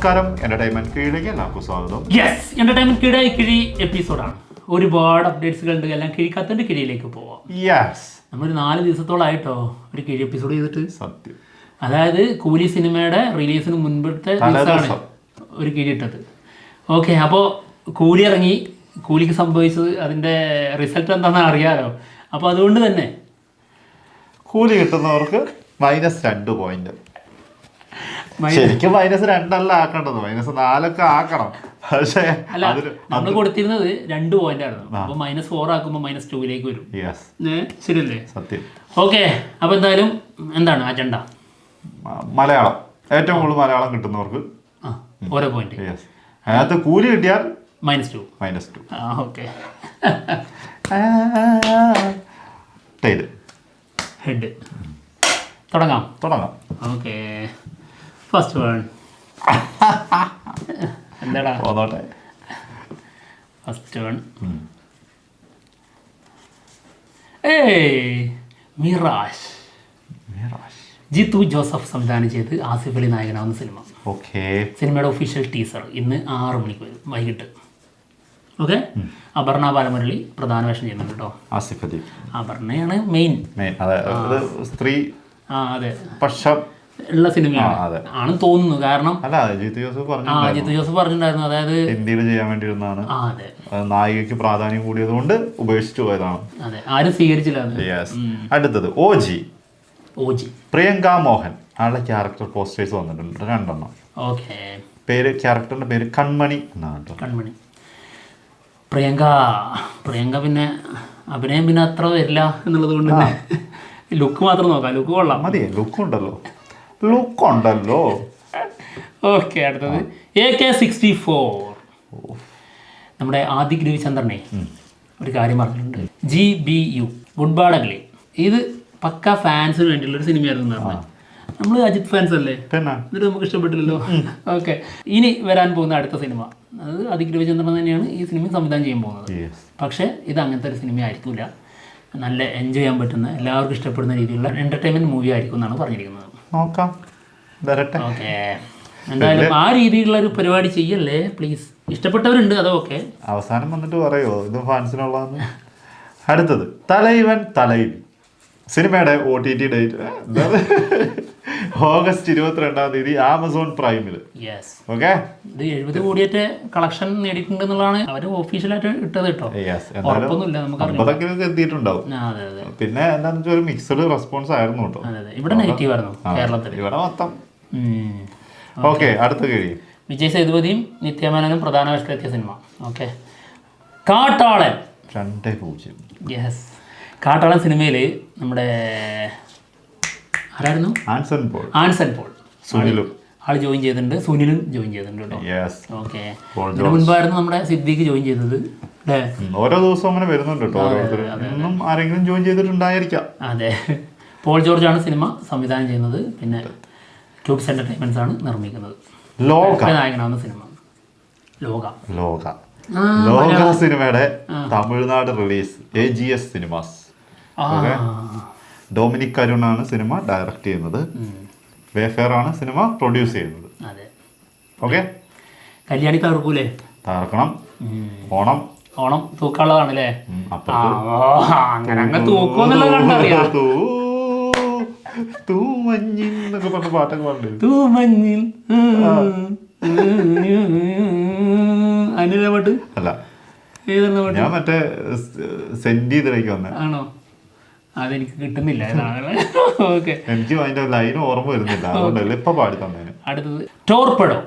നമസ്കാരം, എന്റർടൈൻമെന്റ് കീഴിലേക്ക് എല്ലാവർക്കും സ്വാഗതം. യെസ്, എന്റർടൈൻമെന്റ് കിഴി എപ്പിസോഡാണ്. ഒരുപാട് അപ്ഡേറ്റ്സുകൾ ഉണ്ട്. എല്ലാം കിഴിക്കാത്തതിന്റെ കിഴിയിലേക്ക് പോവാം. യെസ്, നമ്മളൊരു 4 ദിവസത്തോളായിട്ടോ ഒരു കിഴി എപ്പിസോഡ് ചെയ്തിട്ട്. സത്യം. അതായത് കൂലി സിനിമയുടെ റിലീസിന് മുൻപത്തെ ദിവസമാണ് ഒരു കിഴി ഇട്ടത്. ഓക്കെ, അപ്പോൾ കൂലി ഇറങ്ങി, കൂലിക്ക് സംഭവിച്ചത് അതിൻ്റെ റിസൾട്ട് എന്താണെന്ന് അറിയാലോ. അപ്പോൾ അതുകൊണ്ട് തന്നെ കൂലി കിട്ടുന്നവർക്ക് -2 പോയിന്റ്. ശരിക്കും -2 ആക്കേണ്ടത്, -4 ആക്കണം. പക്ഷേ അല്ല, നമ്മൾ കൊടുത്തിരുന്നത് 2 പോയിന്റ് ആയിരുന്നു. അപ്പൊ -4 ആക്കുമ്പോൾ -2 വരും. ശരിയല്ലേ? സത്യം. ഓക്കെ, അപ്പൊ എന്തായാലും എന്താണ് അജണ്ട? മലയാളം ഏറ്റവും കൂടുതൽ മലയാളം കിട്ടുന്നവർക്ക് ഓരോ പോയിന്റ്. അതിനകത്ത് കൂലി കിട്ടിയാൽ -2. ഓക്കെ, ഹെഡ് തുടങ്ങാം. ഓക്കെ, ഫസ്റ്റ് വൺ എന്താടാ? പോന്നോട്ടെ. First one Mirage. Jeethu Joseph സംവിധാനം ചെയ്ത് ആസിഫ് അലി നായകനാവുന്ന സിനിമ. സിനിമയുടെ ഒഫീഷ്യൽ ടീസർ ഇന്ന് 6 മണിക്ക് വരും, വൈകിട്ട്. ഓക്കെ, അപർണ ബാലമുരളി പ്രധാന വേഷം ചെയ്യുന്നുണ്ട് കേട്ടോ. ആസിഫ് അലി, അപർണയാണ് മെയിൻ സ്ത്രീ. അതെ, പക്ഷം ഉള്ള സിനിമയാണ് ആണെന്ന് തോന്നുന്നു. കാരണം ജിത്തു ജോസഫ് പറഞ്ഞിട്ടുണ്ടായിരുന്നു, അതായത് ഹിന്ദിയിൽ ചെയ്യാൻ വേണ്ടിയിരുന്നതാണ്. നായികയ്ക്ക് പ്രാധാന്യം കൂടിയതുകൊണ്ട് ഉപേക്ഷിച്ചു പോയതാണ്. അതെ, ആരും സ്വീകരിച്ചില്ല. അടുത്തത് ഓജി. പ്രിയങ്ക മോഹൻ. ആളുടെ ക്യാരക്ടർ പോസ്റ്റേഴ്സ് വന്നിട്ടുണ്ട് 2 ഓക്കെ. ക്യാരക്ടറിന്റെ പേര് കൺമണി എന്നാണ്. കൺമണി. പ്രിയങ്ക പിന്നെ അഭിനയം പിന്നെ അത്ര വരില്ല എന്നുള്ളത് കൊണ്ട് തന്നെ ലുക്ക് മാത്രം നോക്കാം. ലുക്ക് കൊള്ളാം, മതി. ലുക്കുണ്ടല്ലോ. ഓക്കെ, അടുത്തത് AK-64. നമ്മുടെ ആദിക് രവിചന്ദ്രനെ ഒരു കാര്യം പറഞ്ഞിട്ടുണ്ട്. GBU, good bad ugly. ഇത് പക്ക ഫാൻസിന് വേണ്ടിയുള്ള ഒരു സിനിമയായിരുന്നു പറഞ്ഞത്. നമ്മൾ അജിത് ഫാൻസ് അല്ലേ, എന്നിട്ട് നമുക്ക് ഇഷ്ടപ്പെട്ടില്ലല്ലോ. ഓക്കെ, ഇനി വരാൻ പോകുന്ന അടുത്ത സിനിമ അത് ആദിക് രവിചന്ദ്രൻ തന്നെയാണ് ഈ സിനിമ സംവിധാനം ചെയ്യാൻ പോകുന്നത്. പക്ഷേ ഇത് അങ്ങനത്തെ ഒരു സിനിമ ആയിരിക്കില്ല. നല്ല എൻജോയ് ചെയ്യാൻ പറ്റുന്ന, എല്ലാവർക്കും ഇഷ്ടപ്പെടുന്ന രീതിയിലുള്ള എന്റർടൈൻമെന്റ് മൂവി ആയിരിക്കും എന്നാണ് പറഞ്ഞിരിക്കുന്നത്. നോക്കാം, ഓക്കെ. എന്തായാലും ആ രീതിയിലുള്ള ഒരു പരിപാടി ചെയ്യല്ലേ പ്ലീസ്. ഇഷ്ടപ്പെട്ടവരുണ്ട്, അതൊക്കെ അവസാനം വന്നിട്ട് പറയോ ഇത് ഫാൻസിനുള്ളതെന്ന്. അടുത്തത് തലൈവൻ. സിനിമയുടെ OTT ഡേറ്റ് ഓഗസ്റ്റ് 22-ാം തീയതി ആമസോൺ പ്രൈമിൽ. ഓക്കെ, ഇത് 70 കോടിയേറ്റ കളക്ഷൻ നേടിയിട്ടുണ്ട് എന്നുള്ളതാണ് അവർ ഒഫീഷ്യലായിട്ട് ഇട്ടത് കേട്ടോ. ഉറപ്പൊന്നുമില്ല, നമുക്ക് എത്തിയിട്ടുണ്ടാവും. പിന്നെ എന്താണെന്ന് വെച്ചാൽ ഒരു മിക്സഡ് റെസ്പോൺസ് ആയിരുന്നു കേട്ടോ. ഇവിടെ നെഗറ്റീവ് ആയിരുന്നു കേരളത്തിൽ, ഇവിടെ മൊത്തം. ഓക്കെ, അടുത്ത കഴിയും. വിജയ് സേതുപതിയും നിത്യമേനോനും പ്രധാന വേഷത്തിലെത്തിയ സിനിമ. ഓക്കെ, കാട്ടാളൻ. 2-0. യെസ്, കാട്ടാളൻ സിനിമയിൽ നമ്മുടെ ആരായിരുന്നു? ആൻസൺ പോൾ. ആള് ജോയിൻ ചെയ്തിട്ടുണ്ട്. സുനിലും ജോയിൻ ചെയ്തിട്ടുണ്ട് കേട്ടോ. ഓക്കെ, ഇതിന് മുൻപായിരുന്നു നമ്മുടെ സിദ്ദീഖ് ജോയിൻ ചെയ്തത് അല്ലേ? ഓരോ ദിവസവും അങ്ങനെ വരുന്നുണ്ട് കേട്ടോ. ആരെങ്കിലും ജോയിൻ ചെയ്തിട്ടുണ്ടായിരിക്കാം. അതെ, പോൾ ജോർജാണ് സിനിമ സംവിധാനം ചെയ്യുന്നത്. പിന്നെ ട്യൂബ്സ് എന്റർടൈൻമെന്റ്സ് ആണ് നിർമ്മിക്കുന്നത്. നായകനാവുന്ന സിനിമ ലോക സിനിമയുടെ Tamil Nadu release AGS cinemas. Dominic അരുണാണ് സിനിമ ഡയറക്റ്റ് ചെയ്യുന്നത്. വേഫെയർ ആണ് സിനിമ പ്രൊഡ്യൂസ് ചെയ്യുന്നത്. ഓക്കെ, കല്യാണി തകർക്കൂലേ? തകർക്കണം. ഓണം തൂക്കാനുള്ളതാണല്ലേ? അങ്ങനെ തൂക്കുമെന്നുള്ളത് കണ്ടറിയാം. തൂമഞ്ഞിന്നൊക്കെ പറഞ്ഞ പാട്ടൊക്കെ പാടുന്നത്. തൂമഞ്ഞിൽ അതിന്റെ പാട്ട് അല്ല, ഞാൻ മറ്റേ സെന്റിയിലേക്ക് വന്നേ. ആണോ? അതെനിക്ക് കിട്ടുന്നില്ല. ഓക്കെ, എനിക്ക് അതിന്റെ ലൈൻ ഓർമ്മ വരുന്നില്ല, അതുകൊണ്ടല്ലേ ഇപ്പൊ പാടി തന്നേന്. അടുത്തത് ടോർപെഡോ.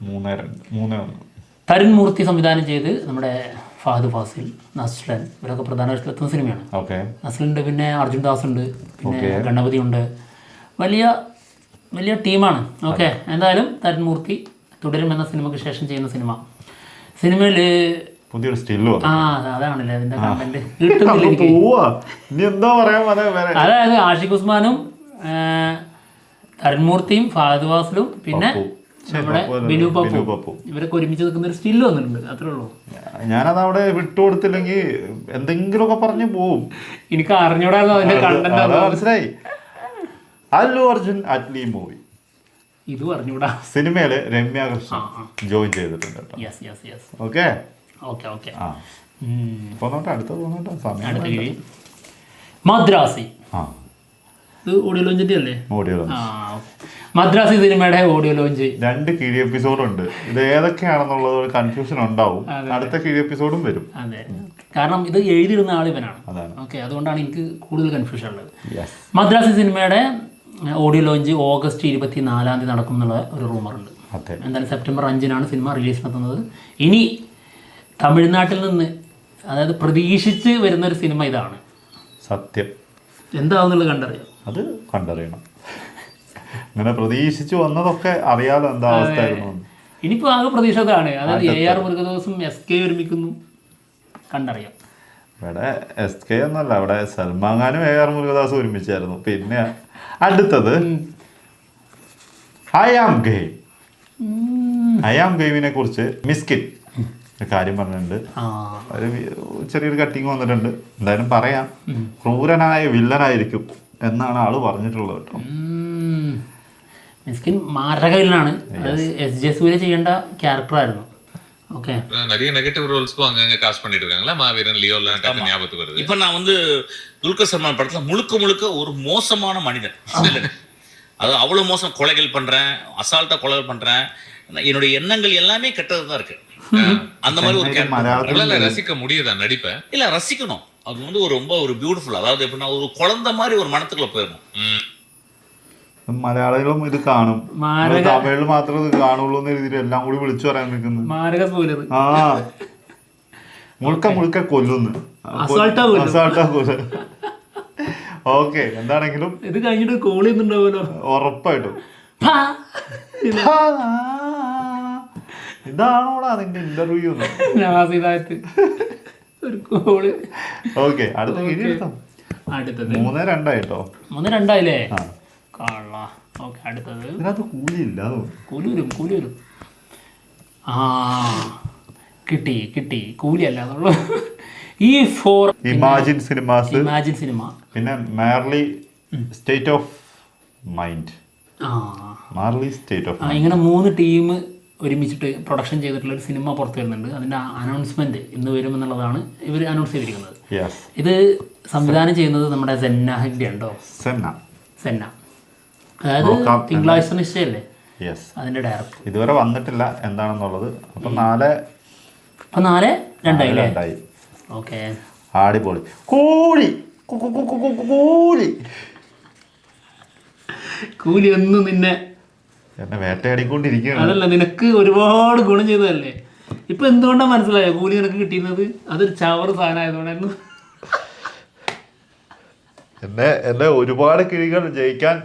3-1. തരുൺ മൂർത്തി സംവിധാനം ചെയ്ത് നമ്മുടെ ഫഹദ് ഫാസിൽ, നസ്ലൻ ഇവരൊക്കെ പ്രധാന വേഷത്തിലെത്തുന്ന സിനിമയാണ്. നസ്ലുണ്ട്, പിന്നെ അർജുൻ ദാസ് ഉണ്ട്, പിന്നെ ഗണപതി ഉണ്ട്. വലിയ ടീമാണ്. ഓക്കെ, എന്തായാലും തരുൺ മൂർത്തി തുടരും എന്ന സിനിമയ്ക്ക് ശേഷം ചെയ്യുന്ന സിനിമയിൽ പുതിയൊരു സ്റ്റില്ലോ. അതാണല്ലേ അതിന്റെ കണ്ടന്റ്. അതായത് ആഷിഖ് ഉസ്മാനും തരുൺ മൂർത്തിയും ഫഹദ് ഫാസിലും പിന്നെ നമ്മുടെ ബിനു പപ്പു ഇവരൊക്കെ ഒരുമിച്ച് നിൽക്കുന്ന ഒരു സ്റ്റിൽ വന്നിട്ടുണ്ട്. അത്രേ ഉള്ളൂ. ഞാനത് അവിടെ വിട്ടുകൊടുത്തില്ലെങ്കിൽ എന്തെങ്കിലുമൊക്കെ പറഞ്ഞു പോവും. എനിക്ക് അറിഞ്ഞൂടായിരുന്നു അതിന്റെ കണ്ടന്റ്. മനസ്സിലായി. അല്ലു അർജുൻ അറ്റ്ലി മൂവി ഇത് പറഞ്ഞൂടാ. സിനിമയില് രമ്യ കൃഷ്ണൻ ജോയിൻ ചെയ്തിട്ടുണ്ട് കേട്ടോ. Yes yes yes. Okay okay okay. ആ പോന്നോട്ടെ, അടുത്ത പോന്നോട്ടെ, സമയം അടുത്ത കിഴി മദ്രാസി. ആ ഇത് ഓഡിയോ ലോഞ്ചിന്റെ അല്ലേ? ഓഡിയോ ആ മദ്രാസി സിനിമയുടെ ഓഡിയോ ലോഞ്ച്. 2 കിഴി എപ്പിസോഡുണ്ട്. ഇത് ഏതൊക്കെയാണെന്നുള്ളത് ഒരു കൺഫ്യൂഷൻ ഉണ്ടാവും. അടുത്ത കിഴി എപ്പിസോഡും വരും. അതെ, കാരണം ഇത് എഴുതിയിരുന്ന ആൾ ഇവനാണ്. അതാണ്. ഓക്കെ, അതുകൊണ്ടാണ് എനിക്ക് കൂടുതൽ കൺഫ്യൂഷൻ ഉള്ളത്. മദ്രാസി സിനിമയുടെ ഓഡിയോ ലോഞ്ച് ഓഗസ്റ്റ് 24 നടക്കും എന്നുള്ള ഒരു റൂമറുണ്ട്. എന്തായാലും സെപ്റ്റംബർ 5 സിനിമ റിലീസ് നടത്തുന്നത്. ഇനി തമിഴ്നാട്ടിൽ നിന്ന്, അതായത് പ്രതീക്ഷിച്ച് വരുന്നൊരു സിനിമ ഇതാണ്. സത്യം എന്താവുന്നുള്ളത് കണ്ടറിയാം. അത് കണ്ടറിയണം. ഇങ്ങനെ പ്രതീക്ഷിച്ചു വന്നതൊക്കെ അറിയാലോ എന്താ അവസ്ഥയായിരുന്നു. ഇനിയിപ്പോൾ ആകെ പ്രതീക്ഷ അതാണ്. അതായത് AR മുരുകദോസും SK ഒരുമിക്കുന്നു, കണ്ടറിയാം. ഇവിടെ SK എന്നല്ല, ഇവിടെ സൽമാൻ ഖാനും AR മുരുകദാസും ഒരുമിച്ചായിരുന്നു. പിന്നെ അടുത്തത് I am game. I am ഗെയിമിനെ കുറിച്ച് മിസ്കിൻ കാര്യം പറഞ്ഞിട്ടുണ്ട്. ഒരു ചെറിയൊരു കട്ടിങ് വന്നിട്ടുണ്ട്. എന്തായാലും പറയാം, ക്രൂരനായ വില്ലനായിരിക്കും എന്നാണ് ആള് പറഞ്ഞിട്ടുള്ളത് കേട്ടോ. മിസ്കിൻ മാരക വില്ലനാണ്. അതായത് SJ സൂര്യ ചെയ്യേണ്ട ക്യാരക്ടറായിരുന്നു. ஓகே நிறைய நெகட்டிவ் ரோல்ஸ்க்கும் அங்கங்க காஸ்ட் பண்ணிட்டு இருக்காங்களா மாவீரன் லியோ எல்லாம் டக்கு ஞாபகத்துக்கு வருது. இப்போ நான் வந்து துல்கர் சல்மான் படத்துல முழுக்க ஒரு மோசமான மனிதன். அது அவ்வளவு மோசம், கொலைகள் பண்றேன், அசால்ட்டா கொலைகள் பண்றேன், என்னுடைய எண்ணங்கள் எல்லாமே கெட்டது தான் இருக்கு. அந்த மாதிரி ஒரு கேரக்டர் ரசிக்க முடியுதா நடிப்பை? இல்ல ரசிக்கணும். அது வந்து ஒரு ரொம்ப ஒரு பியூட்டிஃபுல், அதாவது எப்படின்னா ஒரு குழந்தை மாதிரி ஒரு மனத்துக்குள்ள போயிடணும். മലയാളികളും ഇത് കാണും, തമിഴിൽ മാത്രമേ ഇത് കാണുള്ളൂ എന്ന് എഴുതിയിട്ട് എല്ലാം കൂടി വിളിച്ചു പറയാൻ നിൽക്കുന്നു. ആ മുഴുക്ക കൊല്ലുന്നു. ഓക്കെ, എന്താണെങ്കിലും ഇത് കഴിഞ്ഞിട്ട് കോൾ ചെയ്യുന്നുണ്ടാവുമല്ലോ ഉറപ്പായിട്ടും. ഇതാണോടാ നിന്റെ ഇന്റർവ്യൂ? ഓക്കെ, അടുത്ത അടുത്തത് 3-2 ആയിട്ടോ. 3-2 അടുത്തത് ഇതിനകത്ത് കൂലിയില്ല. കൂലി വരും. ആ കിട്ടി കൂലിയല്ല എന്നുള്ളൂ. ഇമാജിൻ സിനിമ, പിന്നെ മാർലി സ്റ്റേറ്റ് ഓഫ് മൈൻഡ്. ഇങ്ങനെ 3 ടീം ഒരുമിച്ചിട്ട് പ്രൊഡക്ഷൻ ചെയ്തിട്ടുള്ള ഒരു സിനിമ പുറത്തു വരുന്നുണ്ട്. അതിന്റെ അനൗൺസ്മെന്റ് ഇന്ന് വരുമെന്നുള്ളതാണ് ഇവർ അനൗൺസ് ചെയ്തിരിക്കുന്നത്. ഇത് സംവിധാനം ചെയ്യുന്നത് നമ്മുടെ സെന്ന ഹെഗ്ഡെ ഉണ്ടോ? സെന്ന, അതായത് തിങ്കളാഴ്ച നിശ്ചയല്ലേ അതിന്റെ ഡയറക്ടർ. ഇതുവരെ വന്നിട്ടില്ല എന്താണെന്നുള്ളത്. അപ്പൊ 4-2 ഓക്കെ, അടിപൊളി. കൂലി ഒന്നും നിന്നെ വേട്ടയാടിക്കൊണ്ടിരിക്കുകയാണ്. അതല്ല, നിനക്ക് ഒരുപാട് ഗുണം ചെയ്തതല്ലേ. ഇപ്പൊ എന്തുകൊണ്ടാണ് മനസ്സിലായോ കൂലി നിനക്ക് കിട്ടിയിരുന്നത്? അതൊരു ചവറ് സാധനമായതുകൊണ്ടായിരുന്നു. എന്നെ ഒരുപാട് കിഴികൾ ജയിക്കാൻ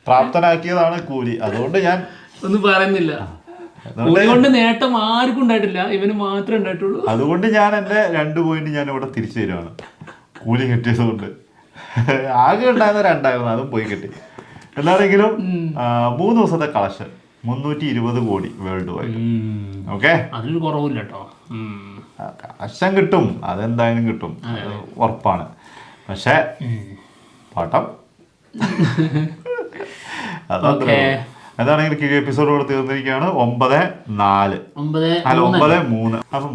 പ്രാപ്തനാക്കിയതാണ് കൂലി. അതുകൊണ്ട് ഞാൻ ഒന്നും പറയുന്നില്ല. അതുകൊണ്ട് നേട്ടം ആർക്കും ഉണ്ടായിട്ടില്ല, ഇവന് മാത്രമേ ഉണ്ടായിട്ടുള്ളൂ. അതുകൊണ്ട് ഞാൻ എൻ്റെ 2 പോയിന്റ് ഞാൻ ഇവിടെ തിരിച്ചു തരുവാണ്. കൂലി കിട്ടിയത് കൊണ്ട്. ആകെ ഉണ്ടായിരുന്ന 2 അതും പോയി കിട്ടി. എന്താണെങ്കിലും 3 ദിവസത്തെ കളക്ഷൻ 320 കോടി വേൾഡ് വൈഡ്. ഓക്കെ, അതിനൊരു കുറവില്ല കേട്ടോ. കളക്ഷൻ കിട്ടും, അതെന്തായാലും കിട്ടും, ഉറപ്പാണ്. പക്ഷെ പാട്ടം അതത്രേ. എന്താണെങ്കിൽ കിഴി എപ്പിസോഡ് കൂടെ തീർന്നിരിക്കുകയാണ്. 9-4 അല്ല 9-3. അപ്പം